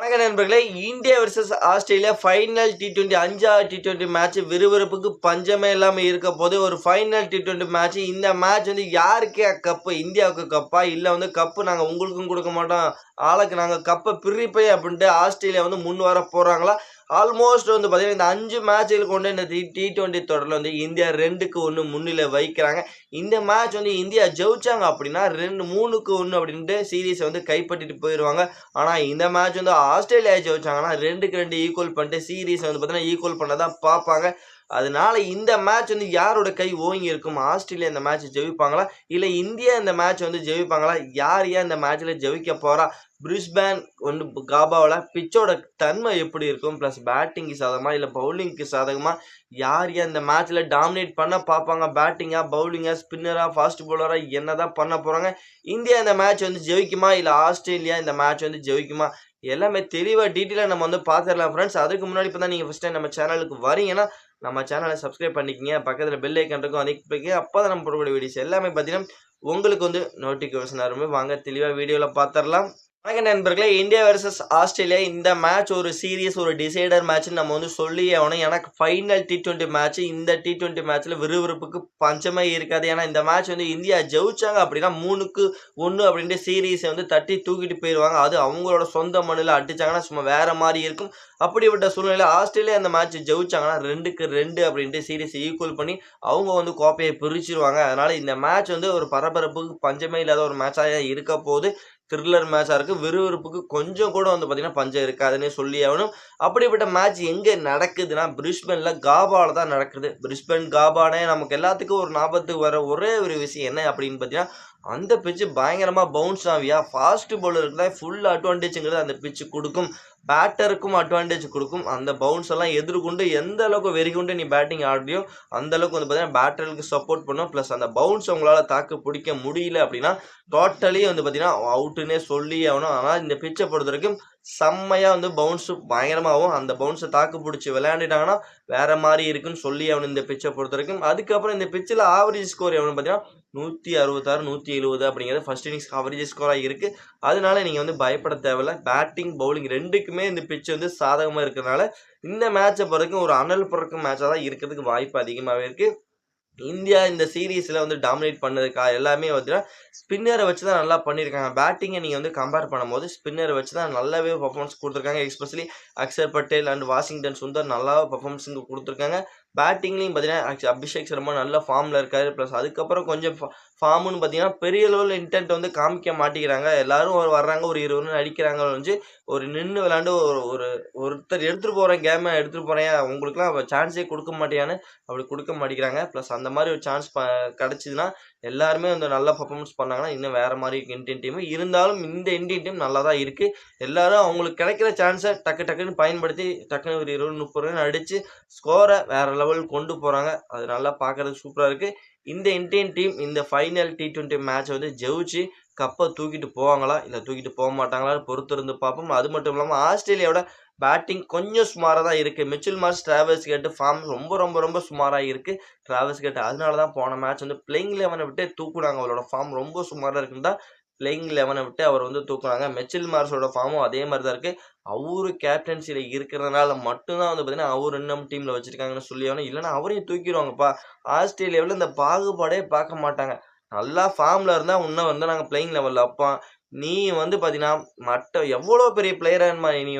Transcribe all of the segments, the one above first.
வணக்கம் நண்பர்களே. India versus Australia final T20 5வது T20 மேட்ச் விறுவிறுப்புக்கு பஞ்சமே இல்லாம இருக்க போது. ஒரு ஃபைனல் T20 மேட்ச். இந்த மேட்ச் யாருக்கு கப்பு? இந்தியாவுக்கு கப்பா? இல்ல கப்பு நாங்க உங்களுக்கும் குடுக்க மாட்டோம். ஆளுக்கு நாங்க கப்ப பிரிப்போம் அப்படின்ட்டு ஆஸ்திரேலியா முன் வர போறாங்களா? ஆல்மோஸ்ட் பார்த்தீங்கன்னா, இந்த 5 மேட்ச்கள் கொண்ட இந்த T20 தொடர்ல இந்தியா 2க்கு 1 முன்னிலை வைக்கிறாங்க. இந்த மேட்ச் இந்தியா ஜெயிச்சாங்க அப்படின்னா 3க்கு 1 அப்படின்ட்டு சீரிஸ கைப்பற்றிட்டு போயிருவாங்க. ஆனா இந்த மேட்ச் ஆஸ்திரேலியா ஜெயிச்சாங்கன்னா 2க்கு 2 ஈக்குவல் பண்ணிட்டு சீரிஸ் பார்த்தீங்கன்னா ஈக்குவல் பண்ண தான் பார்ப்பாங்க. அதனால இந்த மேட்ச் யாரோட கை ஓங்கி இருக்கும்? ஆஸ்திரேலியா இந்த மேட்ச் ஜெயிப்பாங்களா? இல்ல இந்தியா இந்த மேட்ச் ஜெயிப்பாங்களா? யார் இந்த மேட்ச்ல ஜெயிக்க போறா? பிரிஸ்பேன் காபாவுல பிச்சோட தன்மை எப்படி இருக்கும்? பிளஸ் பேட்டிங்க்கு சாதகமா இல்ல பவுலிங்க்கு சாதகமா? யார் இந்த மேட்ச்ல டாமினேட் பண்ண பார்ப்பாங்க? பேட்டிங்கா, பவுலிங்கா, ஸ்பின்னரா, ஃபாஸ்ட் பவுலரா என்னதான் பண்ண போறாங்க? இந்தியா இந்த மேட்ச் ஜெயிக்குமா? இல்ல ஆஸ்திரேலியா இந்த மேட்ச் ஜெயிக்குமா? எல்லாமே தெளிவா டீட்டெயிலா நம்ம பார்த்துடலாம் ஃப்ரெண்ட்ஸ். அதுக்கு முன்னாடி இப்ப தான் நீங்க ஃபர்ஸ்ட் டைம் நம்ம சேனலுக்கு வரீங்கன்னா நம்ம சேனலை சப்ஸ்கிரைப் பண்ணிக்கங்க. பக்கத்துல பெல் ஐக்கான் இருக்கும், அதையும் கிளிக் பண்ணி அப்பதான் நம்ம போடக்கூடிய வீடியோஸ் எல்லாமே பார்த்தீங்கன்னா உங்களுக்கு நோட்டிஃபிகேஷன் வருமே. வாங்க தெளிவா வீடியோல பார்த்துடலாம். வணக்கம் நண்பர்களே. இந்தியா வெர்சஸ் ஆஸ்திரேலியா இந்த மேட்ச் ஒரு சீரியஸ் ஒரு டிசைடர் மேட்ச் நம்ம சொல்லியே ஆகணும். எனக்கு ஃபைனல் T20 மேட்ச். இந்த T20 மேட்ச்ல விறுவிறுப்புக்கு பஞ்சமே இருக்காது. ஏன்னா இந்த மேட்ச் இந்தியா ஜெயிச்சாங்க அப்படின்னா 3க்கு 1 அப்படின்ட்டு சீரீஸை தட்டி தூக்கிட்டு போயிடுவாங்க. அது அவங்களோட சொந்த மண்ணில் அடிச்சாங்கன்னா சும்மா வேற மாதிரி இருக்கும். அப்படிப்பட்ட சூழ்நிலையில் ஆஸ்திரேலியா இந்த மேட்ச் ஜெயிச்சாங்கன்னா 2க்கு 2 அப்படின்ட்டு சீரீஸ் ஈக்குவல் பண்ணி அவங்க கோப்பையை பிரிச்சிருவாங்க. அதனால இந்த மேட்ச் ஒரு பரபரப்புக்கு பஞ்சமே இல்லாத ஒரு மேட்சாக இருக்க போகுது. த்ரில்லர் மேட்சா இருக்கு. விறுவிறுப்புக்கு கொஞ்சம் கூட பார்த்தீங்கன்னா பஞ்சம் இருக்காதுன்னே சொல்லி ஆகணும். அப்படிப்பட்ட மேட்ச் எங்க நடக்குதுன்னா பிரிஸ்பேன்ல காபால தான் நடக்குது. பிரிஸ்பேன் காபானே நமக்கு எல்லாத்துக்கும் ஒரு ஞாபகத்துக்கு வர ஒரே ஒரு விஷயம் என்ன அப்படின்னு பார்த்தீங்கன்னா, அந்த பிட்ச் பயங்கரமா பவுன்ஸ் ஆவியா ஃபாஸ்ட் பவுலருக்கு தான் ஃபுல் அட்வான்டேஜ்ங்கிறது அந்த பிட்ச் கொடுக்கும். பேட்டருக்கும் அட்வான்டேஜ் கொடுக்கும். அந்த பவுன்ஸ் எல்லாம் எதிர்கொண்டு எந்த அளவுக்கு வெறிகொண்டு நீ பேட்டிங் ஆடுறியோ அந்த அளவுக்கு பார்த்தீங்கன்னா பேட்டருக்கு சப்போர்ட் பண்ணும். பிளஸ் அந்த பவுன்ஸ் உங்களால தாக்கு பிடிக்க முடியல அப்படின்னா டோட்டலி பார்த்தீங்கன்னா அவுட்டுன்னே சொல்லி ஆகணும். ஆனால் இந்த பிட்சை பொறுத்த வரைக்கும் செம்மையா பவுன்ஸ் பயங்கரமாகவும் அந்த பவுன்ஸை தாக்கு பிடிச்சி விளையாண்டுட்டாங்கன்னா வேற மாதிரி இருக்குன்னு சொல்லி ஆகணும் இந்த பிட்சை பொறுத்த வரைக்கும். அதுக்கப்புறம் இந்த பிட்சில் ஆவரேஜ் ஸ்கோர் எவ்வளோன்னு பார்த்தீங்கன்னா 166 170 அப்படிங்கிறது ஃபர்ஸ்ட் இன்னிங்ஸ் ஆவரேஜ் ஸ்கோராக இருக்கு. அதனால நீங்க பயப்பட தேவையில்ல. பேட்டிங் பவுலிங் ரெண்டுக்குமே இந்த பிட்ச் சாதகமா இருக்கிறதுனால இந்த மேட்சை பொறுத்த வரைக்கும் ஒரு அனல் பறக்கும் மேட்சாக தான் இருக்கிறதுக்கு வாய்ப்பு அதிகமாகவே இருக்கு. இந்தியா இந்த சீரீஸ்ல டாமினேட் பண்ணதுக்கா எல்லாமே ஸ்பின்னரை வச்சு தான் நல்லா பண்ணியிருக்காங்க. பேட்டிங்கை நீங்க கம்பேர் பண்ணும்போது ஸ்பின்னரை வச்சு தான் நல்லாவே பர்ஃபார்மன்ஸ் கொடுத்துருக்காங்க. Especially Axar Patel and Washington Sundar நல்லா பர்ஃபார்மன்ஸ் கொடுத்துருக்காங்க. பேட்டிங்லையும் பார்த்தீங்கன்னா அபிஷேக் சர்மா நல்ல ஃபார்ம்ல இருக்காரு. ப்ளஸ் அதுக்கப்புறம் கொஞ்சம் ஃபார்ம்னு பார்த்தீங்கன்னா பெரிய லெவலில் இன்டென்ட் காமிக்க மாட்டேங்கிறாங்க. எல்லாரும் வர்றாங்க, ஒரு 20 ரன் அடிக்கிறாங்க. ஒரு நின்று விளையாண்டு ஒருத்தர் எடுத்துட்டு போறேன் கேமை எடுத்துட்டு போறேன் உங்களுக்குலாம் சான்ஸே கொடுக்க மாட்டேயான்னு அப்படி கொடுக்க மாட்டேங்கிறாங்க. ப்ளஸ் அந்த மாதிரி ஒரு சான்ஸ் கிடைச்சதுன்னா எல்லாருமே நல்லா பர்ஃபார்மன்ஸ் பண்ணாங்கன்னா இன்னும் வேற மாதிரி இருக்கு இந்தியன் டீம். இருந்தாலும் இந்த இந்தியன் டீம் நல்லா தான் இருக்கு. எல்லாரும் அவங்களுக்கு கிடைக்கிற சான்ஸை டக்குன்னு பயன்படுத்தி டக்குன்னு ஒரு 20 30 ரன் அடிச்சு ஸ்கோரை வேற லெவல் கொண்டு போறாங்க. அது நல்லா பார்க்கறதுக்கு சூப்பரா இருக்கு. இந்த இந்தியன் டீம் இந்த ஃபைனல் T20 மேட்ச் ஜெயிச்சு கப்பை தூக்கிட்டு போவாங்களா இல்ல தூக்கிட்டு போக மாட்டாங்களான்னு பொறுத்திருந்து பார்ப்போம். அது மட்டும் இல்லாமல் ஆஸ்திரேலியாவோட பேட்டிங் கொஞ்சம் சுமாராக தான் இருக்கு. Mitchell Marsh, Travis Head form ரொம்ப சுமாராக இருக்கு. டிராவல்ஸ் கேட் அதனால தான் போன மேட்ச் பிளேயிங் 11 விட்டு தூக்குனாங்க. அவரோட ஃபார்ம் ரொம்ப சுமாராக இருக்குன்னு தான் பிளேயிங் 11 விட்டு அவர் தூக்குனாங்க. மிச்சல் மார்ஷோட ஃபார்மும் அதே மாதிரி தான் இருக்கு. அவரு கேப்டன்சியில் இருக்கிறதுனால மட்டும்தான் பார்த்தீங்கன்னா அவர் இன்னும் டீம்ல வச்சிருக்காங்கன்னு சொல்லி ஆகணும். இல்லைன்னா அவரையும் தூக்கிடுவாங்கப்பா. ஆஸ்திரேலியாவில் இந்த பாகுபாடே பார்க்க மாட்டாங்க. நல்லா ஃபார்ம்ல இருந்தா இன்னும் நாங்கள் பிளேயிங் லெவலில் வைப்போம். நீ பார்த்தீங்கன்னா மற்ற எவ்வளோ பெரிய பிளேயராக நீ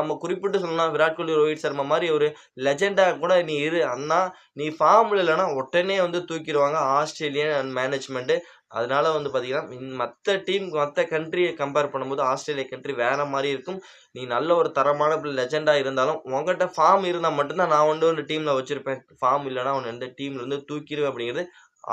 நம்ம குறிப்பிட்டு சொல்லலாம். விராட் கோலி, ரோஹித் சர்மா மாதிரி ஒரு லெஜெண்டா கூட நீ இரு. அண்ணா நீ ஃபார்ம்ல இல்லைன்னா உடனே தூக்கிடுவாங்க ஆஸ்திரேலியன் மேனேஜ்மெண்ட். அதனால பார்த்தீங்கன்னா மற்ற டீம் மற்ற கண்ட்ரியை கம்பேர் பண்ணும்போது ஆஸ்திரேலியா கண்ட்ரி வேற மாதிரி இருக்கும். நீ நல்ல ஒரு தரமான லெஜெண்டா இருந்தாலும் உங்ககிட்ட ஃபார்ம் இருந்தால் மட்டும்தான் நான் ஒரு டீம்ல வச்சிருப்பேன். ஃபார்ம் இல்லைன்னா அவன் எந்த டீம்ல தூக்கிடுவேன் அப்படிங்கிறது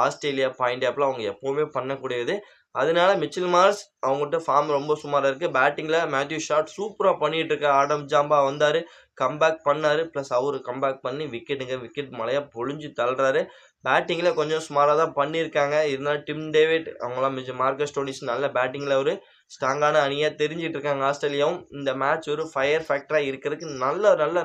ஆஸ்திரேலியா பாயிண்ட் ஆப்ல அவங்க எப்பவுமே பண்ணக்கூடியது. அதனால மிச்சல் மார்ஷ் அவங்ககிட்ட ஃபார்ம் ரொம்ப சுமாராக இருக்கு. பேட்டிங்ல மேத்யூ ஷாட் சூப்பரா பண்ணிட்டு இருக்க. ஆடம் ஜாம்பா வந்தாரு, கம்பேக் பண்ணாரு. பிளஸ் அவரு கம்பேக் பண்ணி விக்கெட் மழையா பொழிஞ்சு தள்ளுறாரு. பேட்டிங்ல கொஞ்சம் சுமாராக தான் பண்ணியிருக்காங்க. இருந்தாலும் டிம் டேவிட் அவங்களாம் மார்க்கஸ் ஸ்டோனிஸ் நல்ல பேட்டிங்ல ஒரு ஸ்ட்ராங்கான அணியா தெரிஞ்சிட்டு இருக்காங்க. ஆஸ்திரேலியாவும் இந்த மேட்ச் ஒரு ஃபயர் ஃபேக்டரா இருக்கிறதுக்கு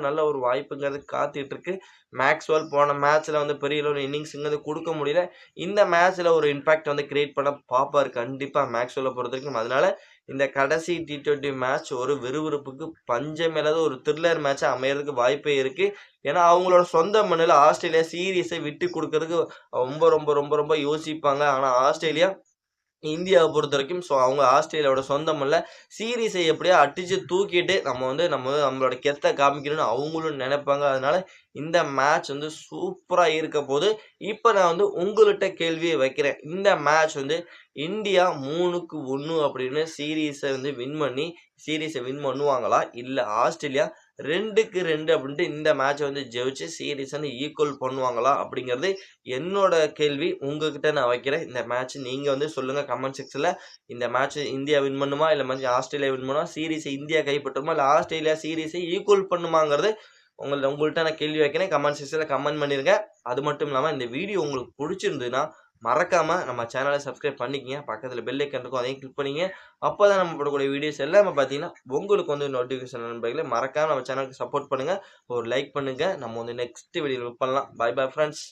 நல்ல ஒரு வாய்ப்புங்கிறது காத்துட்டு இருக்கு. மேக்ஸ்வெல் போன மேட்ச்ல பெரிய ஒரு இன்னிங்ஸ்ங்கிறது கொடுக்க முடியல. இந்த மேட்ச்ல ஒரு இம்பாக்ட் கிரியேட் பண்ண பாப்பாரு கண்டிப்பா மேக்ஸ்வெல்லை பொறுத்த வரைக்கும். அதனால இந்த கடைசி T20 மேட்ச் ஒரு விறுவிறுப்புக்கு பஞ்சமில்லாத ஒரு த்ரில்லர் மேட்சா அமையறதுக்கு வாய்ப்பே இருக்கு. ஏன்னா, அவங்களோட சொந்த மண்ணுல ஆஸ்திரேலியா சீரிஸை விட்டு குடுக்கறதுக்கு ரொம்ப ரொம்ப ரொம்ப ரொம்ப யோசிப்பாங்க. ஆனா, ஆஸ்திரேலியா இந்தியாவ பொறுத்தவரைக்கும் அவங்க ஆஸ்திரேலியாவோட சொந்த மண்ல சீரிஸை எப்படியோ அடிச்சு தூக்கிட்டு நம்மளோட கெத்த காமிக்கணும்னு அவங்களும் நெனைப்பாங்க. அதனால இந்த மேட்ச் வந்து சூப்பரா இருக்க போது. இப்ப நான் வந்து உங்கள்ட்ட கேள்விய வைக்கிறேன். இந்த மேட்ச் வந்து இந்தியா 3க்கு 1 அப்படின்னு சீரிஸ வின் பண்ணுவாங்களா? இல்ல ஆஸ்திரேலியா 2க்கு 2 அப்படின்ட்டு இந்த மேட்ச வந்து ஜெயிச்சு சீரிஸ வந்து ஈக்குவல் பண்ணுவாங்களா? அப்படிங்கிறது என்னோட கேள்வி. உங்ககிட்ட நான் வைக்கிறேன். இந்த மேட்ச் நீங்க வந்து சொல்லுங்க கமெண்ட் செக்ஷன்ல. இந்த மேட்ச் இந்தியா வின் பண்ணுமா? இல்ல ஆஸ்திரேலியா வின் பண்ணுமா? சீரிஸ இந்தியா கைப்பற்றுமா? இல்ல ஆஸ்திரேலியா சீரிஸ ஈக்குவல் பண்ணுமாங்கிறது உங்கள்ட்ட நான் கேள்வி வைக்கிறேன். கமெண்ட் செக்ஷன்ல கமெண்ட் பண்ணிருங்க. அது மட்டும் இல்லாம இந்த வீடியோ உங்களுக்கு புடிச்சிருந்ததுன்னா, மறக்காம நம்ம சேனல சப்ஸ்கிரைப் பண்ணிக்கங்க. பக்கத்துல பெல் ஐகான் இருக்கும். அதையும் கிளிக் பண்ணிக்கங்க. அப்பதான் நம்ம போடக்கூடிய வீடியோஸ் எல்லாமே பார்த்தீங்கன்னா, உங்களுக்கு வந்து நோட்டிஃபிகேஷன் நண்பர்களே. மறக்காம நம்ம சேனலுக்கு சப்போர்ட் பண்ணுங்க. ஒரு லைக் பண்ணுங்க. நம்ம வந்து நெக்ஸ்ட் வீடியோல மீட் பண்ணலாம். Bye bye friends.